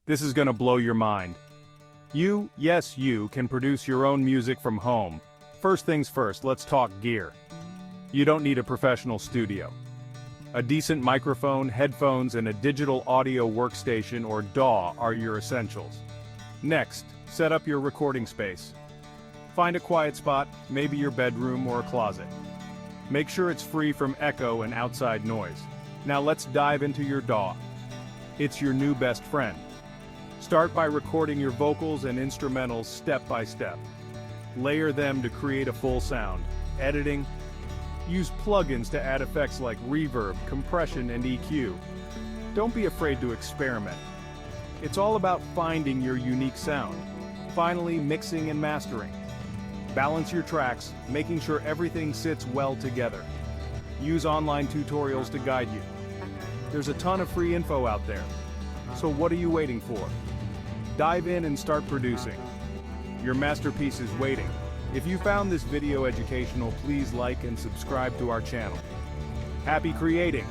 This is gonna blow your mind. You, yes you, can produce your own music from home. First things first, let's talk gear. You don't need a professional studio. A decent microphone, headphones, and a digital audio workstation or DAW are your essentials. Next, set up your recording space. Find a quiet spot, maybe your bedroom or a closet. Make sure it's free from echo and outside noise. Now let's dive into your DAW. It's your new best friend. Start by recording your vocals and instrumentals step by step. Layer them to create a full sound. Editing. Use plugins to add effects like reverb, compression, and EQ. Don't be afraid to experiment. It's all about finding your unique sound. Finally, mixing and mastering. Balance your tracks, making sure everything sits well together. Use online tutorials to guide you. There's a ton of free info out there. So what are you waiting for? Dive in and start producing. Your masterpiece is waiting. If you found this video educational, please like and subscribe to our channel. Happy creating!